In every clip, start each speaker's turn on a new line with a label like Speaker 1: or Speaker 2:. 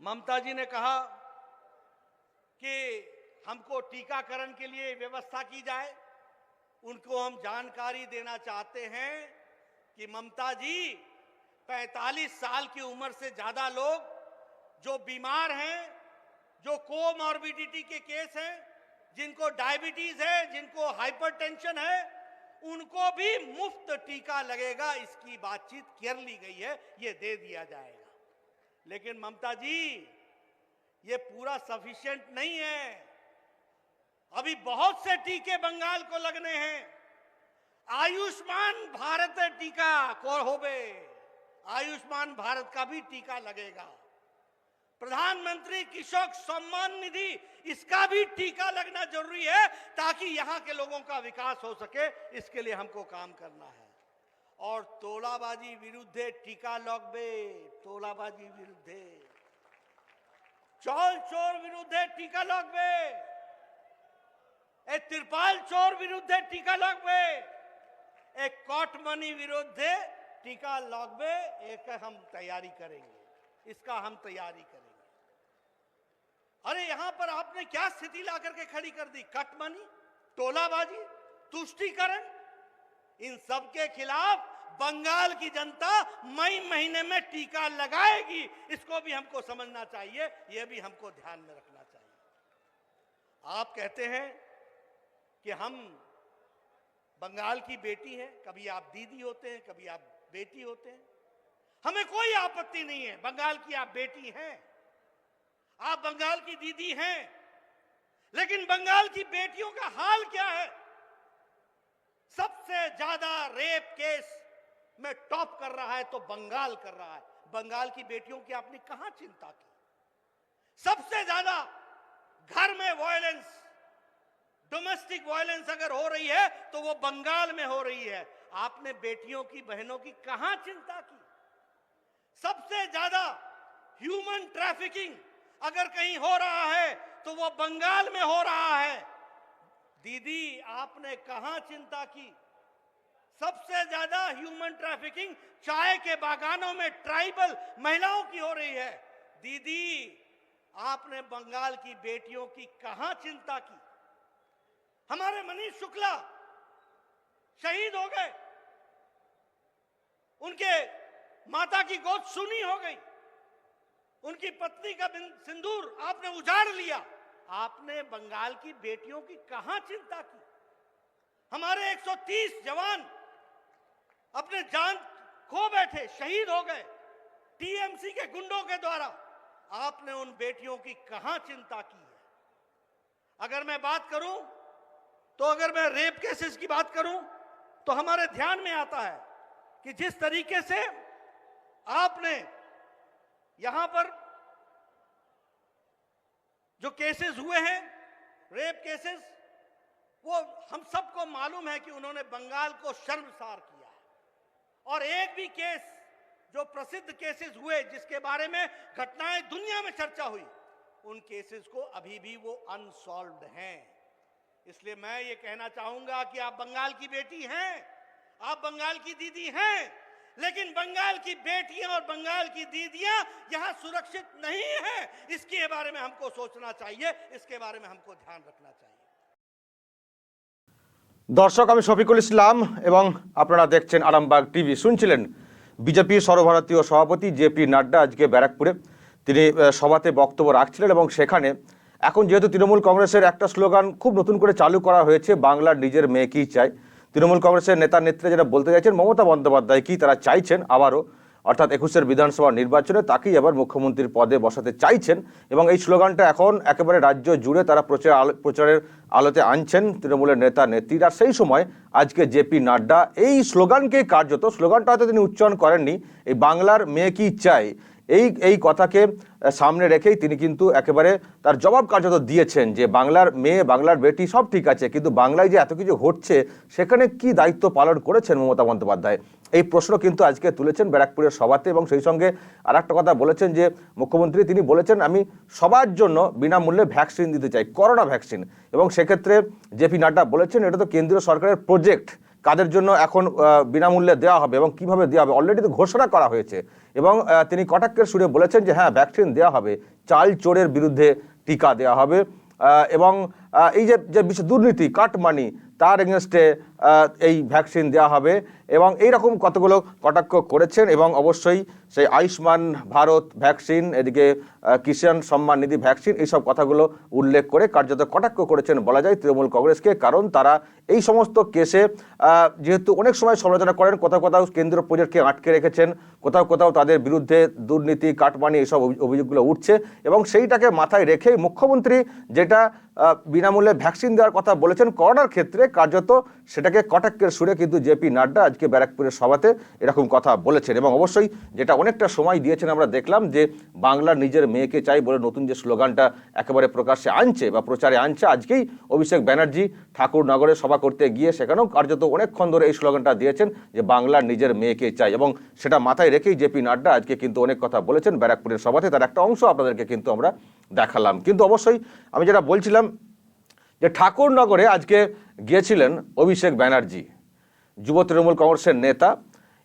Speaker 1: ममता जी ने कहा कि हमको टीकाकरण के लिए व्यवस्था की जाए। उनको हम जानकारी देना चाहते हैं कि ममता जी 45 साल की उम्र से ज्यादा लोग जो बीमार हैं, जो कोमॉर्बिडिटी के केस हैं, जिनको डायबिटीज है, जिनको हाइपरटेंशन है, उनको भी मुफ्त टीका लगेगा। इसकी बातचीत कर ली गई है, ये दे दिया जाएगा। लेकिन ममता जी, ये पूरा सफिशिएंट नहीं है। अभी बहुत से टीके बंगाल को लगने हैं। आयुष्मान भारत टीका को होवे, आयुष्मान भारत का भी टीका लगेगा। प्रधानमंत्री किसान सम्मान निधि, इसका भी टीका लगना जरूरी है ताकि यहां के लोगों का विकास हो सके। इसके लिए हमको काम करना है। और तोलाबाजी विरुद्ध टीका लगबे, तोलाबाजी विरुद्ध, चौल चोर विरुद्ध टीका लगबे, तिरपाल चोर विरुद्ध टीका लगबे, एक कॉट मनी विरुद्ध टीका लगबे। एक हम तैयारी करेंगे, इसका हम तैयारी करेंगे। अरे यहां पर आपने क्या स्थिति ला करके खड़ी कर दी? कट मनी, टोलाबाजी, तुष्टीकरण, इन सब के खिलाफ बंगाल की जनता मई महीने में टीका लगाएगी। इसको भी हमको समझना चाहिए, यह भी हमको ध्यान में रखना चाहिए। आप कहते हैं कि हम बंगाल की बेटी हैं, कभी आप दीदी होते हैं, कभी आप बेटी होते हैं। हमें कोई आपत्ति नहीं है, बंगाल की आप बेटी हैं, आप बंगाल की दीदी हैं। लेकिन बंगाल की बेटियों का हाल क्या है? सबसे ज्यादा रेप केस में टॉप कर रहा है तो बंगाल कर रहा है। बंगाल की बेटियों की आपने कहां चिंता की? सबसे ज्यादा घर में वायलेंस, डोमेस्टिक वायलेंस अगर हो रही है तो वो बंगाल में हो रही है। आपने बेटियों की, बहनों की कहां चिंता की? सबसे ज्यादा ह्यूमन ट्रैफिकिंग अगर कहीं हो रहा है तो वो बंगाल में हो रहा है। दीदी, आपने कहां चिंता की? सबसे ज्यादा ह्यूमन ट्रैफिकिंग चाय के बागानों में ट्राइबल महिलाओं की हो रही है। दीदी, आपने बंगाल की बेटियों की कहां चिंता की? हमारे मनीष शुक्ला शहीद हो गए, उनके माता की गोद सूनी हो गई, उनकी पत्नी का सिंदूर आपने उजाड़ लिया। आपने बंगाल की बेटियों की कहां चिंता की? हमारे 130 जवान अपने जान खो बैठे, शहीद हो गए टीएमसी के गुंडों के द्वारा। आपने उन बेटियों की कहां चिंता की है? अगर मैं बात करूं तो अगर मैं रेप केसेस की बात करूं तो हमारे ध्यान में आता है कि जिस तरीके से आपने यहां पर जो केसेस हुए हैं, रेप केसेस, वो हम सबको मालूम है कि उन्होंने बंगाल को शर्मसार किया है। और एक भी केस जो प्रसिद्ध केसेस हुए, जिसके बारे में घटनाएं दुनिया में चर्चा हुई, उन केसेस को अभी भी वो अनसॉल्व्ड हैं। इसलिए मैं ये कहना चाहूंगा कि आप बंगाल की बेटी हैं, आप बंगाल की दीदी हैं, लेकिन बंगाल की बेटियां और बंगाल की दीदियां यहां सुरक्षित नहीं हैं। इसके बारे में हमको सोचना चाहिए, इसके बारे में हमको ध्यान रखना चाहिए।
Speaker 2: दर्शक, আমি শফিকুল ইসলাম এবং আপনারা দেখছেন আরামবাগ টিভি। শুনছিলেন বিজেপি সর্বভারতীয় সভাপতি জেপি নাড্ডা আজকে ব্যারাকপুরে তিনি সভাতে বক্তব্য রাখছিলেন এবং সেখানে এখন যেহেতু তৃণমূল কংগ্রেসের একটা স্লোগান খুব নতুন করে চালু করা হয়েছে, বাংলার নিজের মেয়েকেই চাই। তৃণমূল কংগ্রেসের নেতা নেত্রীরা যেটা বলতে চাইছেন, মমতা বন্দ্যোপাধ্যায় কি তারা চাইছেন আবারও, অর্থাৎ 21-এর বিধানসভা নির্বাচনে তাকেই আবার মুখ্যমন্ত্রীর পদে বসাতে চাইছেন এবং এই স্লোগানটা এখন একেবারে রাজ্য জুড়ে তারা প্রচারের আলোতে আনছেন তৃণমূলের নেতা নেত্রীরা। সেই সময় আজকে জেপি নাড্ডা এই স্লোগানকে কার্যত, স্লোগানটা হয়তো তিনি উচ্চারণ করেননি, এই বাংলার মেয়ে কি চাই এই কথাকে সামনে রেখেই তিনি কিন্তু একেবারে তার জবাব কার্যত দিয়েছেন যে বাংলার মেয়ে, বাংলার বেটি সব ঠিক আছে, কিন্তু বাংলায় যে এত কিছু ঘটছে সেখানে কি দায়িত্ব পালন করেছেন মমতা বন্দ্যোপাধ্যায়, এই প্রশ্ন কিন্তু আজকে তুলেছেন ব্যারাকপুরের সভাতে। এবং সেই সঙ্গে আর একটা কথা বলেছেন যে মুখ্যমন্ত্রী তিনি বলেছেন আমি সবার জন্য বিনামূল্যে ভ্যাকসিন দিতে চাই, করোনা ভ্যাকসিন। এবং সেক্ষেত্রে জেপি নাড্ডা বলেছেন এটা তো কেন্দ্রীয় সরকারের প্রজেক্ট, কাদের জন্য এখন বিনামূল্যে দেওয়া হবে এবং কিভাবে দেওয়া হবে অলরেডি তো ঘোষণা করা হয়েছে। এবং তিনি কটাক্ষের সুরে বলেছেন যে হ্যাঁ ভ্যাকসিন দেওয়া হবে, চাল চোরের বিরুদ্ধে টিকা দেওয়া হবে এবং এই যে বিশ্ব দুর্নীতি কাটমানি তার এগেনস্টে এই ভ্যাকসিন দেওয়া হবে এবং এইরকম কতগুলো কটাক্ষ করেছেন। এবং অবশ্যই সেই আয়ুষ্মান ভারত ভ্যাকসিন, এদিকে কিষাণ সম্মান নিধি ভ্যাকসিন, এইসব কথাগুলো উল্লেখ করে কার্যত কটাক্ষ করেছেন বলা যায় তৃণমূল কংগ্রেসকে। কারণ তারা এই সমস্ত কেসে যেহেতু অনেক সময় সমালোচনা করেন, কোথাও কোথাও কেন্দ্রীয় প্রজেক্টকে আটকে রেখেছেন, কোথাও কোথাও তাদের বিরুদ্ধে দুর্নীতি কাটমানি এইসব অভিযোগগুলো উঠছে এবং সেইটাকে মাথায় রেখেই মুখ্যমন্ত্রী যেটা বিনামূল্যে ভ্যাকসিন দেওয়ার কথা বলেছেন করোনার ক্ষেত্রে, কার্যত সেটাকে কটাক্ষের সুরে কিন্তু জেপি নাড্ডা আজকে ব্যারাকপুরের সভাতে এরকম কথা বলেছেন। এবং অবশ্যই যেটা অনেকটা সময় দিয়েছেন আমরা দেখলাম যে বাংলার নিজের মেয়েকে চাই বলে নতুন যে স্লোগানটা একেবারে প্রকাশ্যে আনছে বা প্রচারে আনছে, আজকেই অভিষেক ব্যানার্জি ঠাকুরনগরে সভা করতে গিয়ে সেখানেও কার্যত অনেকক্ষণ ধরে এই স্লোগানটা দিয়েছেন যে বাংলার নিজের মেয়েকে চাই এবং সেটা মাথায় রেখেই জেপি নাড্ডা আজকে কিন্তু অনেক কথা বলেছেন ব্যারাকপুরের সভাতে। তার একটা অংশ আপনাদেরকে কিন্তু আমরা দেখালাম। কিন্তু অবশ্যই আমি যেটা বলছিলাম যে ঠাকুরনগরে আজকে গিয়েছিলেন অভিষেক ব্যানার্জি, যুব তৃণমূল কংগ্রেসের নেতা,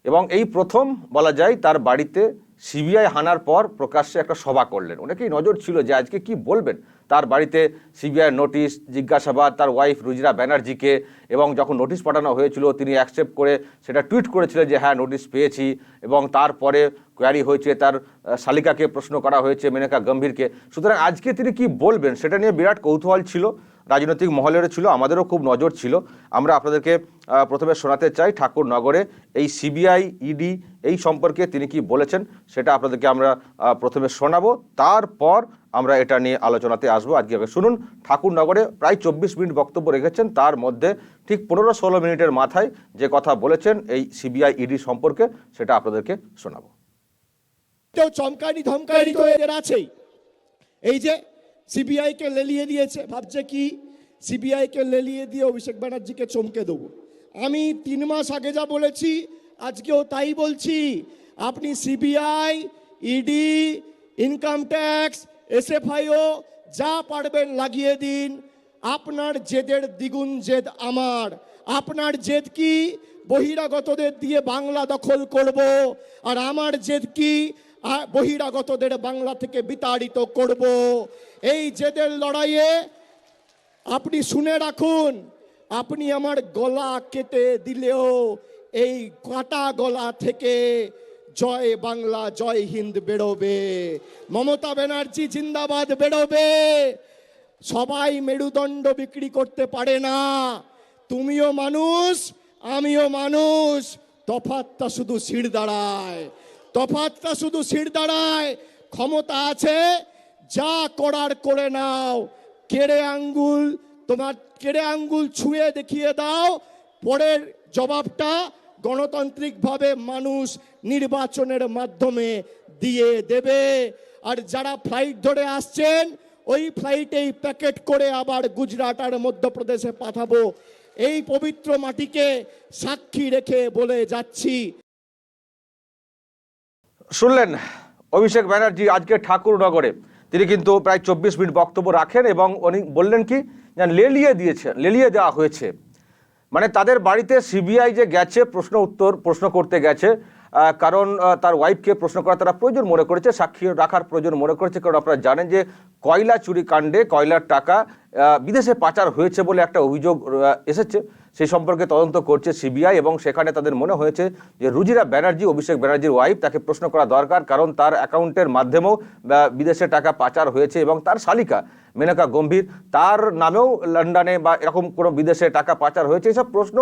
Speaker 2: এবং এই প্রথম বলা যায় তার বাড়িতে সিবিআই হানার পর প্রকাশ্যে একটা সভা করলেন। অনেকেই নজর ছিল যে আজকে কি বলবেন। তার বাড়িতে সিবিআই নোটিশ, জিজ্ঞাসাবাদ তার ওয়াইফ রুজিরা ব্যানার্জিকে, এবং যখন নোটিশ পাঠানো হয়েছিল তিনি অ্যাকসেপ্ট করে সেটা টুইট করেছিলেন যে হ্যাঁ নোটিশ পেয়েছি, এবং তারপরে কোয়ারি হয়েছে তার শালিকাকে প্রশ্ন করা হয়েছে মেনকা গম্ভীরকে। সুতরাং আজকে তিনি কি বলবেন সেটা নিয়ে বিরাট কৌতূহল ছিল, রাজনৈতিক মহলেরও ছিল, আমাদেরও খুব নজর ছিল। আমরা আপনাদেরকে প্রথমে শোনাতে চাই ঠাকুরনগরে এই সিবিআই ইডি এই সম্পর্কে তিনি কি বলেছেন সেটা আপনাদেরকে আমরা প্রথমে শোনাবো, তারপর আমরা এটা নিয়ে আলোচনাতে আসবো। আজকে শুনুন ঠাকুরনগরে প্রায় 24 মিনিট বক্তব্য রেখেছেন, তার মধ্যে ঠিক 15-16 মিনিটের মাথায় যে কথা বলেছেন এই সিবিআই ইডি সম্পর্কে সেটা আপনাদেরকে শোনাবো।
Speaker 3: চমকানি ধমকানি তো এদের আছেই। এই যে সিবিআই কে লেলিয়ে দিয়েছে, ভাবছে কি সিবিআই কে লেলিয়ে দিয়ে অভিষেক ব্যানার্জিকে চমকে দেবো। আমি 3 মাস আগে যা বলেছি আজকেও তাই বলছি। আপনি CBI, ED, income tax, SFIO যা পারবেন লাগিয়ে দিন। আপনার জেদের দ্বিগুণ জেদ আমার। আপনার জেদ কি বহিরাগতদের দিয়ে বাংলা দখল করব, আর আমার জেদ কি বহিরাগতদের বাংলা থেকে বিতাড়িত করব। এই জেদের লড়াইয়ে আপনি শুনে রাখুন, আপনি আমার গলা কেটে দিলেও এই কাটা গলা থেকে জয় বাংলা জয় হিন্দ বেরোবে, মমতা ব্যানার্জি জিন্দাবাদ বেরোবে। সবাই মেরুদণ্ড বিক্রি করতে পারে না। তুমিও মানুষ, আমিও মানুষ, তফাৎটা শুধু শির দাঁড়ায়, তফাৎটা শুধু শির দাঁড়ায়। ক্ষমতা আছে, যা করার করে নাও। কেড়ে আঙ্গুল, তোমার কেড়ে আঙ্গুল ছুঁয়ে দেখিয়ে দাও, পরের জবাবটা গণতান্ত্রিকভাবে মানুষ নির্বাচনের মাধ্যমে দিয়ে দেবে। আর যারা ফ্লাইট ধরে আসছেন ওই ফ্লাইটেই প্যাকেট করে আবার গুজরাট আর মধ্যপ্রদেশে পাঠাবো। এই পবিত্র মাটিকে সাক্ষী রেখে বলে যাচ্ছি।
Speaker 2: শুনলেন অভিষেক ব্যানার্জি আজকে ঠাকুরনগরে তিনি কিন্তু প্রায় 24 মিনিট বক্তব্য রাখেন এবং উনি বললেন কি লেলিয়ে দেওয়া হয়েছে। মানে তাদের বাড়িতে সিবিআই যে গেছে প্রশ্ন করতে গেছে, কারণ তার ওয়াইফকে প্রশ্ন করা তারা প্রয়োজন মনে করেছে, সাক্ষী রাখার প্রয়োজন মনে করেছে। কারণ আপনারা জানেন যে কয়লা চুরি কাণ্ডে কয়লার টাকা বিদেশে পাচার হয়েছে বলে একটা অভিযোগ এসেছে, সেই সম্পর্কে তদন্ত করছে সিবিআই এবং সেখানে তাদের মনে হয়েছে যে রুজিরা ব্যানার্জি, অভিষেক ব্যানার্জির ওয়াইফ, তাকে প্রশ্ন করা দরকার, কারণ তার অ্যাকাউন্টের মাধ্যমেও বিদেশে টাকা পাচার হয়েছে এবং তার শালিকা মেনকা গম্ভীর তার নামেও লন্ডনে বা এরকম কোনো বিদেশে টাকা পাচার হয়েছে, এসব প্রশ্ন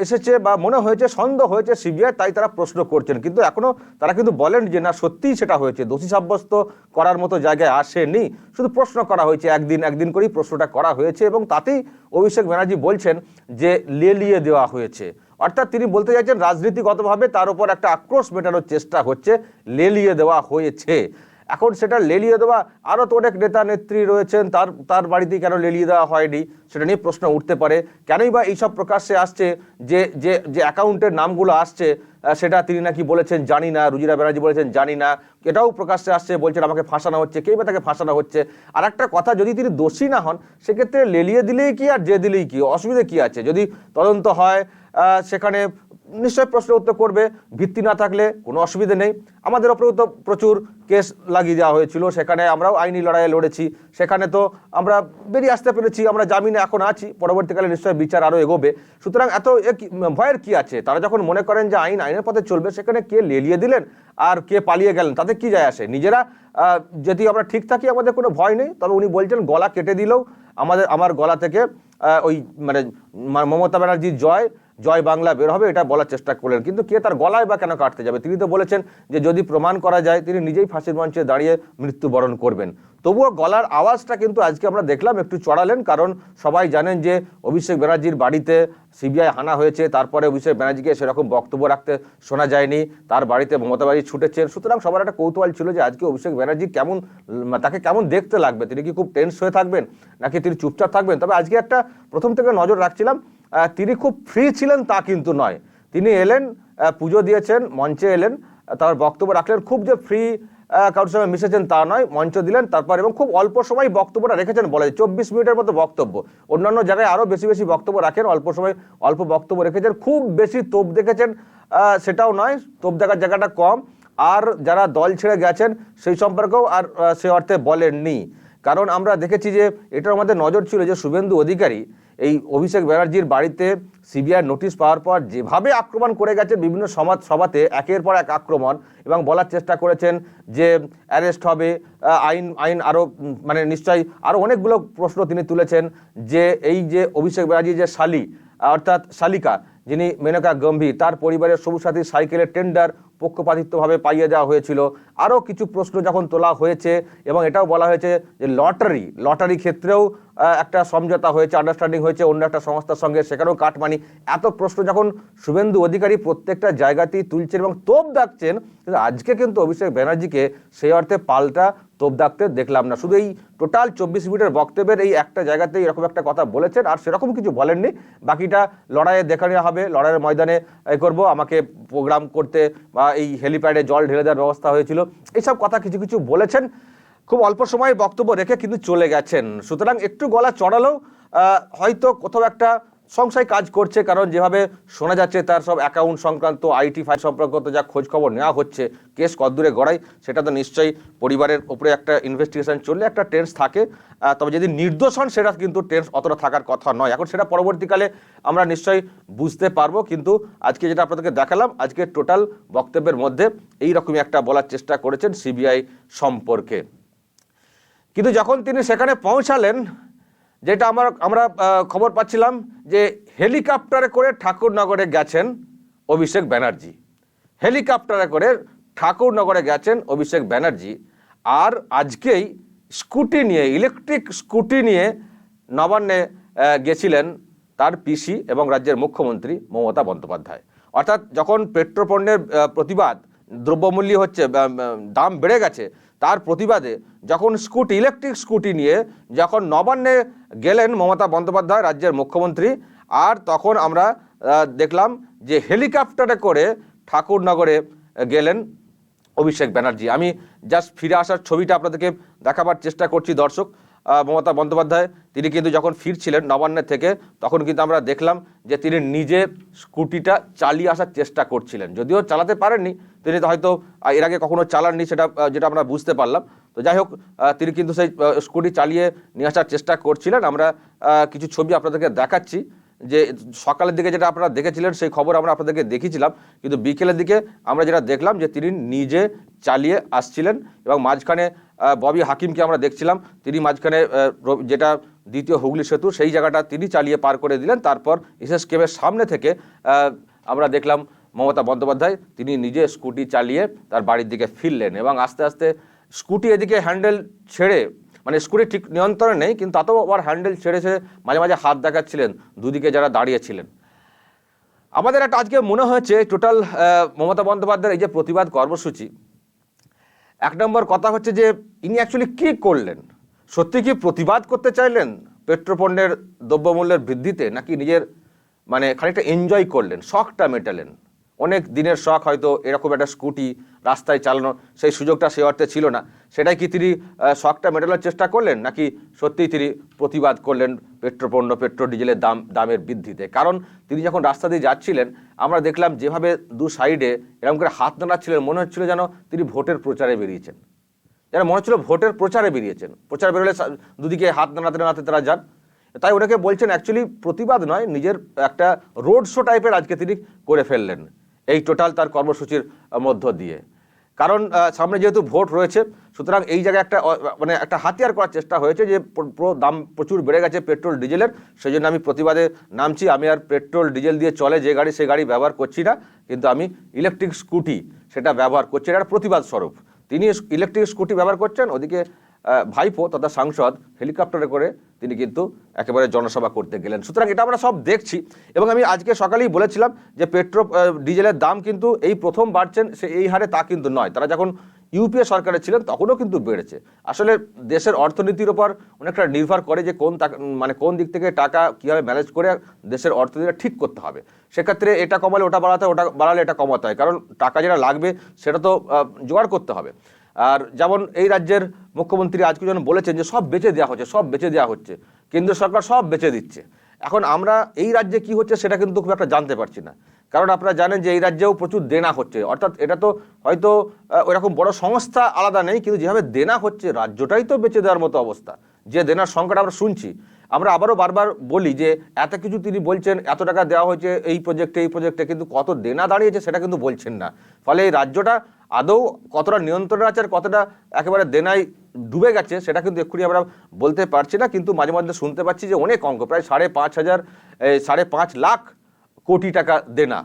Speaker 2: এসেছে বা মনে হয়েছে, সন্দেহ হয়েছে সিবিআই, তাই তারা প্রশ্ন করছেন। কিন্তু এখনও তারা কিন্তু বলেন যে না সত্যিই সেটা হয়েছে, দোষী সাব্যস্ত করার মতো জায়গায় আসেনি, শুধু প্রশ্ন করা হয়েছে, একদিন করেই প্রশ্নটা করা হয়েছে এবং তাতেই অভিষেক ব্যানার্জি বলছেন যে লেলিয়ে দেওয়া হয়েছে। অর্থাৎ তিনি বলতে চাইছেন রাজনীতিগতভাবে তার উপর একটা আক্রোশ মেটানোর চেষ্টা হচ্ছে, লেলিয়ে দেওয়া হয়েছে। এখন সেটা লেলিয়ে দেওয়া, আরও তো অনেক নেতা নেত্রী রয়েছেন, তার বাড়িতেই কেন লেলিয়ে দেওয়া হয়নি সেটা নিয়ে প্রশ্ন উঠতে পারে। কেনই বা এইসব প্রকাশ্যে আসছে, যে যে যে অ্যাকাউন্টের নামগুলো আসছে সেটা তিনি নাকি বলেছেন জানি না, রুজিরা ব্যানার্জি বলেছেন জানি না, এটাও প্রকাশ্যে আসছে, বলছেন আমাকে ফাঁসানো হচ্ছে, কেই বা তাকে ফাঁসানো হচ্ছে। আর একটা কথা, যদি তিনি দোষী না হন সেক্ষেত্রে লেলিয়ে দিলেই কি আর যে দিলেই কি, অসুবিধা কি আছে? যদি তদন্ত হয় সেখানে নিশ্চয়ই প্রশ্ন উত্তর করবে, ভিত্তি না থাকলে কোনো অসুবিধা নেই। আমাদের ওপরেও তো প্রচুর কেস লাগিয়ে দেওয়া হয়েছিল, সেখানে আমরাও আইনি লড়াইয়ে লড়েছি, সেখানে তো আমরা বেরিয়ে আসতে পেরেছি, আমরা জামিনে এখন আছি, পরবর্তীকালে নিশ্চয়ই বিচার আরও এগোবে। সুতরাং এত ভয়ের কি আছে? তারা যখন মনে করেন যে আইনের পথে চলবে, সেখানে কে লেলিয়ে দিলেন আর কে পালিয়ে গেলেন তাতে কি যায় আসে? নিজেরা যদি আমরা ঠিক থাকি আমাদের কোনো ভয় নেই। তবে উনি বলছেন গলা কেটে দিলেও আমার গলা থেকে ওই মানে মমতা ব্যানার্জির জয় বাংলা বের হবে, এটা বলার চেষ্টা করলেন। কিন্তু কে তার গলায় বা কেন কাটতে যাবে? তিনি তো বলেছেন যে যদি প্রমাণ করা যায় তিনি নিজেই ফাঁসির মঞ্চে দাঁড়িয়ে মৃত্যুবরণ করবেন। তবুও গলার আওয়াজটা কিন্তু আজকে আমরা দেখলাম একটু চড়ালেন, কারণ সবাই জানেন যে অভিষেক ব্যানার্জির বাড়িতে সিবিআই হানা হয়েছে, তারপরে অভিষেক ব্যানার্জিকে সেরকম বক্তব্য রাখতে শোনা যায়নি, তার বাড়িতে মমতা ব্যানার্জি ছুটেছেন। সুতরাং সবার একটা কৌতূহল ছিল যে আজকে অভিষেক ব্যানার্জি তাকে কেমন দেখতে লাগবে, তিনি কি খুব টেন্স হয়ে থাকবেন নাকি তিনি চুপচাপ থাকবেন। তবে আজকে একটা প্রথম থেকে নজর রাখছিলাম, তিনি খুব ফ্রি ছিলেন তা কিন্তু নয়। তিনি এলেন, পুজো দিয়েছেন, মঞ্চে এলেন, তার বক্তব্য রাখলেন, খুব যে ফ্রি কারোর সঙ্গে মিশেছেন তা নয়, মঞ্চ দিলেন তারপর, এবং খুব অল্প সময় বক্তব্যটা রেখেছেন, বলা যায় 24 মিনিটের মতো বক্তব্য। অন্যান্য জায়গায় আরও বেশি বক্তব্য রাখেন, অল্প সময় অল্প বক্তব্য রেখেছেন। খুব বেশি তোপ দেখেছেন সেটাও নয়, তোপ দেখার জায়গাটা কম। আর যারা দল ছেড়ে গেছেন সেই সম্পর্কেও আর সে অর্থে বলেননি, কারণ আমরা দেখেছি যে এটার আমাদের নজর ছিল যে শুভেন্দু অধিকারী এই অভিষেক ব্যানার্জির বাড়িতে সিবিআই নোটিশ পাওয়ার পর যেভাবে আক্রমণ করে গেছেন বিভিন্ন সভাতে, একের পর এক আক্রমণ, এবং বলার চেষ্টা করেছেন যে অ্যারেস্ট হবে, আইন আরও মানে নিশ্চয়ই আরও অনেকগুলো প্রশ্ন তিনি তুলেছেন, যে এই যে অভিষেক ব্যানার্জি যে অর্থাৎ শালিকা যিনি মেনকা গম্ভীর, তার পরিবারের সবুজ সাথী সাইকেলের টেন্ডার পক্ষপাতিত্বভাবে পাইয়ে দেওয়া হয়েছিল। আরও কিছু প্রশ্ন যখন তোলা হয়েছে, এবং এটাও বলা হয়েছে যে লটারি ক্ষেত্রেও একটা সমঝোতা হয়েছে, আন্ডারস্ট্যান্ডিং হয়েছে অন্য একটা সংস্থার সঙ্গে, সেখানেও কাটমানি। এত প্রশ্ন যখন শুভেন্দু অধিকারী প্রত্যেকটা জায়গাতেই তুলছেন এবং তোপ দাগছেন, আজকে কিন্তু অভিষেক ব্যানার্জিকে সেই অর্থে পাল্টা তোপ দাগতে দেখলাম না। শুধু এই টোটাল 24 মিনিটের বক্তব্যের এই একটা জায়গাতেই এরকম একটা কথা বলেছেন, আর সেরকম কিছু বলেননি। বাকিটা লড়াইয়ে দেখা নেওয়া হবে, লড়াইয়ের ময়দানে করব, আমাকে প্রোগ্রাম করতে বা এই হেলিপ্যাডে জল ঢেলে দেওয়ার ব্যবস্থা হয়েছিল, এইসব কথা কিছু বলেছেন। খুব অল্প সময় বক্তব্য রেখে কিন্তু চলে গেছেন। সুতরাং একটু গলা চড়ালেও হয়তো কোথাও একটা সংশয় কাজ করছে, কারণ যেভাবে শোনা যাচ্ছে তার সব অ্যাকাউন্ট সংক্রান্ত, আইটি ফাইল সংক্রান্ত যা খোঁজ খবর নেওয়া হচ্ছে, কেস কতদূরে গড়াই সেটা তো নিশ্চয়ই পরিবারের উপরে একটা ইনভেস্টিগেশন চললে একটা টেন্স থাকে। তবে যদি নির্দোষ হন সেটা কিন্তু টেন্স অতটা থাকার কথা নয়। এখন সেটা পরবর্তীকালে আমরা নিশ্চয়ই বুঝতে পারবো, কিন্তু আজকে যেটা আপনাদেরকে দেখালাম, আজকে টোটাল বক্তব্যের মধ্যে এইরকমই একটা বলার চেষ্টা করেছেন সিবিআই সম্পর্কে। কিন্তু যখন তিনি সেখানে পৌঁছালেন, যেটা আমরা খবর পাচ্ছিলাম যে হেলিকপ্টারে করে ঠাকুরনগরে গেছেন অভিষেক ব্যানার্জি, হেলিকপ্টারে করে ঠাকুরনগরে গেছেন অভিষেক ব্যানার্জি। আর আজকেই স্কুটি নিয়ে, ইলেকট্রিক স্কুটি নিয়ে নবান্নে গেছিলেন তার পিসি এবং রাজ্যের মুখ্যমন্ত্রী মমতা বন্দ্যোপাধ্যায়। অর্থাৎ যখন পেট্রোপণ্যের প্রতিবাদ, দ্রব্যমূল্য হচ্ছে, দাম বেড়ে গেছে, তার প্রতিবাদে যখন ইলেকট্রিক স্কুটি নিয়ে যখন নবান্নে গেলেন মমতা বন্দ্যোপাধ্যায় রাজ্যের মুখ্যমন্ত্রী, আর তখন আমরা দেখলাম যে হেলিকপ্টারে করে ঠাকুরনগরে গেলেন অভিষেক ব্যানার্জি। আমি জাস্ট ফিরে আসার ছবিটা আপনাদেরকে দেখাবার চেষ্টা করছি দর্শক। মমতা বন্দ্যোপাধ্যায় তিনি কিন্তু যখন ফিরছিলেন নবান্নের থেকে, তখন কিন্তু আমরা দেখলাম যে তিনি নিজে স্কুটিটা চালিয়ে আসার চেষ্টা করছিলেন, যদিও চালাতে পারেননি, তিনি তো হয়তো এর আগে কখনো চালাননি, যেটা আমরা বুঝতে পারলাম। তো যাই হোক, তিনি কিন্তু সেই স্কুটি চালিয়ে নিয়ে আসার চেষ্টা করছিলেন। আমরা কিছু ছবি আপনাদেরকে দেখাচ্ছি, যে সকালের দিকে যেটা আপনারা দেখেছিলেন সেই খবর আমরা আপনাদেরকে দেখিয়েছিলাম, কিন্তু বিকেলের দিকে আমরা যেটা দেখলাম যে তিনি নিজে চালিয়ে আসছিলেন, এবং মাঝখানে ববি হাকিমকে আমরা দেখছিলাম, তিনি মাঝখানে যেটা দ্বিতীয় হুগলি সেতু সেই জায়গাটা তিনি চালিয়ে পার করে দিলেন। তারপর এসএস কেভের সামনে থেকে আমরা দেখলাম মমতা বন্দ্যোপাধ্যায় তিনি নিজে স্কুটি চালিয়ে তার বাড়ির দিকে ফিরলেন, এবং আস্তে আস্তে স্কুটি এদিকে হ্যান্ডেল ছেড়ে, মানে স্কুটি ঠিক নিয়ন্ত্রণে নেই, কিন্তু তাতেও আবার হ্যান্ডেল ছেড়ে মাঝে মাঝে হাত দেখাচ্ছিলেন দুদিকে যারা দাঁড়িয়েছিলেন। আমাদের একটা আজকে মনে হয়েছে টোটাল মমতা বন্দ্যোপাধ্যায়ের এই যে প্রতিবাদ কর্মসূচি, এক নম্বর কথা হচ্ছে যে ইনি অ্যাকচুয়ালি কি করলেন, সত্যি কি প্রতিবাদ করতে চাইলেন পেট্রোপণ্যের দ্রব্যমূল্যের বৃদ্ধিতে, নাকি নিজের মানে খানিকটা এনজয় করলেন, শখটা মেটালেন? অনেক দিনের শখ, হয়তো এরকম একটা স্কুটি রাস্তায় চালানো, সেই সুযোগটা সে অর্থে ছিল না, সেটাই কি তিনি শখটা মেটানোর চেষ্টা করলেন, নাকি সত্যিই তিনি প্রতিবাদ করলেন পেট্রোল ডিজেলের দামের বৃদ্ধিতে? কারণ তিনি যখন রাস্তা দিয়ে যাচ্ছিলেন আমরা দেখলাম যেভাবে দু সাইডে এরকম করে হাত নাড়াচ্ছিলেন, মনে হচ্ছিল যেন তিনি ভোটের প্রচারে বেরিয়েছেন, যেন মনে হচ্ছিল ভোটের প্রচারে বেরিয়েছেন। প্রচার বেরোলে দুদিকে হাত নাড়াতে নাড়াতে তারা যান, তাই ওনাকে বলছেন অ্যাকচুয়ালি প্রতিবাদ নয়, নিজের একটা রোড শো টাইপের আজকে তিনি করে ফেললেন এই টোটাল তার কর্মসূচির মধ্য দিয়ে। কারণ সামনে যেহেতু ভোট রয়েছে, সুতরাং এই জায়গায় মানে একটা হাতিয়ার করার চেষ্টা হয়েছে যে দাম প্রচুর বেড়ে গেছে পেট্রোল ডিজেলের, সেই জন্য আমি প্রতিবাদে নামছি, আমি আর পেট্রোল ডিজেল দিয়ে চলে যে গাড়ি সে গাড়ি ব্যবহার করছি না, কিন্তু আমি ইলেকট্রিক স্কুটি সেটা ব্যবহার করছি, এটা প্রতিবাদ স্বরূপ তিনি ইলেকট্রিক স্কুটি ব্যবহার করছেন। ওদিকে ভাইপো তথা সাংসদ হেলিকপ্টারে করে তিনি কিন্তু একেবারে জনসভা করতে গেলেন। সুতরাং এটা আমরা সব দেখছি, এবং আমি আজকে সকালেই বলেছিলাম যে ডিজেলের দাম কিন্তু এই প্রথম বাড়ছেন, সে এই হারে তা কিন্তু নয়, তারা যখন ইউপিএ সরকারে ছিলেন তখনও কিন্তু বেড়েছে। আসলে দেশের অর্থনীতির ওপর অনেকটা নির্ভর করে যে কোন দিক থেকে টাকা কীভাবে ম্যানেজ করে দেশের অর্থনীতিটা ঠিক করতে হবে। সেক্ষেত্রে এটা কমালে ওটা বাড়াতে, ওটা বাড়ালে এটা কমাতে হয়, কারণ টাকা যেটা লাগবে সেটা তো জোগাড় করতে হবে। আর যেমন এই রাজ্যের মুখ্যমন্ত্রী আজকে যেন বলেছেন যে সব বেচে দেওয়া হচ্ছে, কেন্দ্র সরকার সব বেচে দিচ্ছে। এখন আমরা এই রাজ্যে কি হচ্ছে সেটা কিন্তু খুব একটা জানতে পারছি না, কারণ আপনারা জানেন যে এই রাজ্যেও প্রচুর দেনা হচ্ছে, অর্থাৎ এটা তো হয়তো ওইরকম বড় সংস্থা আলাদা নেই, কিন্তু যেভাবে দেনা হচ্ছে রাজ্যটাই তো বেচে দেওয়ার মতো অবস্থা। যে দেনার সংখ্যাটা আমরা শুনছি, আমরা আবারও বারবার বলি যে এত কিছু তিনি বলছেন, এত টাকা দেওয়া হয়েছে এই প্রজেক্টে, কিন্তু কত দেনা দাঁড়িয়েছে সেটা কিন্তু বলছেন না। ফলে এই রাজ্যটা আদৌ কতটা নিয়ন্ত্রণে আছে আর কতটা একেবারে দেনায় ডুবে গেছে সেটা কিন্তু এক্ষুনি আমরা বলতে পারছি না, কিন্তু মাঝে মধ্যে শুনতে পাচ্ছি যে অনেক অঙ্ক, প্রায় 5.5 লাখ কোটি টাকা দেনা,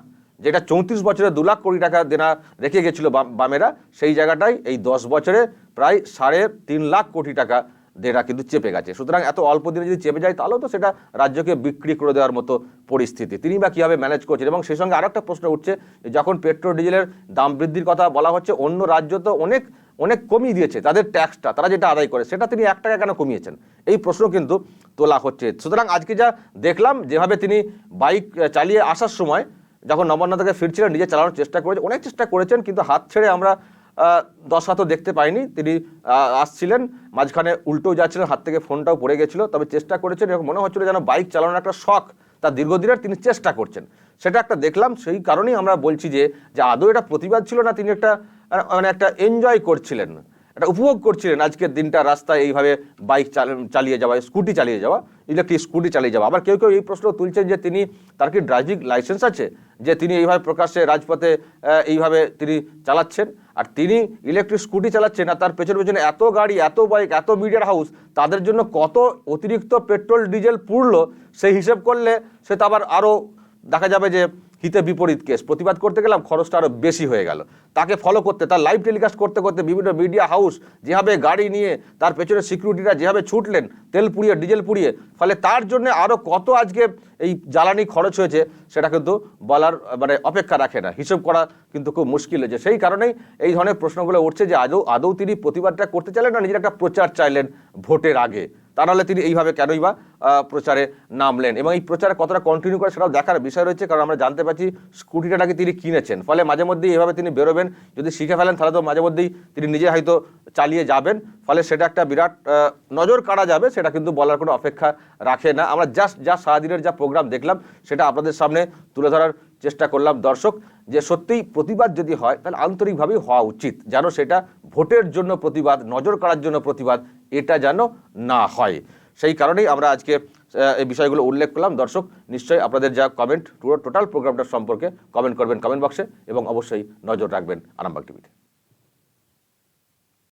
Speaker 2: যেটা 34 বছরে 2 লাখ কোটি টাকা দেনা রেখে গেছিল বামেরা, সেই জায়গাটাই এই 10 বছরে প্রায় 3.5 লাখ কোটি টাকা দেনা কিন্তু চেপে গেছে। সুতরাং এত অল্প দিনে যদি চেপে যায় তাহলেও তো সেটা রাজ্যকে বিক্রি করে দেওয়ার মতো পরিস্থিতি। তিনি বা কীভাবে ম্যানেজ করছেন? এবং সেই সঙ্গে আরও একটা প্রশ্ন উঠছে, যখন পেট্রোল ডিজেলের দাম বৃদ্ধির কথা বলা হচ্ছে, অন্য রাজ্য তো অনেক কমিয়ে দিয়েছে তাদের ট্যাক্সটা, তারা যেটা আদায় করে সেটা তিনি 1 টাকা কেন কমিয়েছেন, এই প্রশ্ন কিন্তু তোলা হচ্ছে। সুতরাং আজকে যা দেখলাম, যেভাবে তিনি বাইক চালিয়ে আসার সময় যখন নবান্ন থেকে ফিরছিলেন নিজে চালানোর অনেক চেষ্টা করেছেন, কিন্তু হাত ছেড়ে আমরা 10 হাতও দেখতে পাইনি। তিনি আসছিলেন, মাঝখানে উল্টোও যাচ্ছিলেন, হাত থেকে ফোনটাও পড়ে গেছিলো, তবে চেষ্টা করেছেন, এরকম মনে হচ্ছিল যেন বাইক চালানোর একটা শখ তার দীর্ঘদিনের, তিনি চেষ্টা করছেন, সেটা একটা দেখলাম। সেই কারণেই আমরা বলছি যে আদৌ এটা প্রতিবাদ ছিল না, তিনি একটা এনজয় করছিলেন, একটা উপভোগ করছিলেন আজকের দিনটা রাস্তায় এইভাবে বাইক চালিয়ে যাওয়া, স্কুটি চালিয়ে যাওয়া, ইলেকট্রিক স্কুটি চালিয়ে যাওয়া। আবার কেউ এই প্রশ্ন তুলছেন যে তার কি ড্রাইভিং লাইসেন্স আছে, যে তিনি এইভাবে প্রকাশ্যে রাজপথে এইভাবে তিনি চালাচ্ছেন, আর তিনি ইলেকট্রিক স্কুটি চালাচ্ছেন, আর তার পেছনে এত গাড়ি, এত বাইক, এত মিডিয়ার হাউস, তাদের জন্য কত অতিরিক্ত পেট্রোল ডিজেল পুড়লো, সেই হিসেব করলে সে তো আরও দেখা যাবে যে হিতে বিপরীত কেস। প্রতিবাদ করতে গেলাম, খরচটা আরও বেশি হয়ে গেল, তাকে ফলো করতে, তার লাইভ টেলিকাস্ট করতে বিভিন্ন মিডিয়া হাউস যেভাবে গাড়ি নিয়ে তার পেছনে সিকিউরিটিরা যেভাবে ছুটলেন তেল পুড়িয়ে ডিজেল পুড়িয়ে, ফলে তার জন্য আরও কত আজকে এই জ্বালানি খরচ হয়েছে সেটা কিন্তু বলার অপেক্ষা রাখে না, হিসেব করা কিন্তু খুব মুশকিল হয়েছে। সেই কারণেই এই ধরনের প্রশ্নগুলো উঠছে যে আদৌ তিনি প্রতিবাদটা করতে চাইলেন না নিজের একটা প্রচার চাইলেন ভোটের আগে, তা নাহলে তিনি এইভাবে কেনই বা প্রচারে নামলেন। এবং এই প্রচারে কতটা কন্টিনিউ করে সেটাও দেখার বিষয় রয়েছে, কারণ আমরা জানতে পারছি স্কুটিটা নাকি তিনি কিনেছেন, ফলে মাঝে মধ্যেই এইভাবে তিনি বেরোবেন, যদি শিখে ফেলেন তাহলে তো মাঝে মধ্যেই তিনি নিজে হয়তো চালিয়ে যাবেন, ফলে সেটা একটা বিরাট নজর কাড়া যাবে, সেটা কিন্তু বলার কোনো অপেক্ষা রাখে না। আমরা যা সারাদিনের যা প্রোগ্রাম দেখলাম সেটা আপনাদের সামনে তুলে ধরার চেষ্টা করলাম দর্শক, যে সত্যিই প্রতিবাদ যদি হয় তাহলে আন্তরিকভাবেই হওয়া উচিত, যেন সেটা ভোটের জন্য প্রতিবাদ, নজর কাড়ার জন্য প্রতিবাদ, এটা যেন না হয়। সেই কারণেই আমরা আজকে এই বিষয়গুলো উল্লেখ করলাম। দর্শক নিশ্চয়ই আপনাদের যা কমেন্ট টোটাল প্রোগ্রামটার সম্পর্কে কমেন্ট করবেন কমেন্ট বক্সে, এবং অবশ্যই নজর রাখবেন আরামবাগ টিভিতে।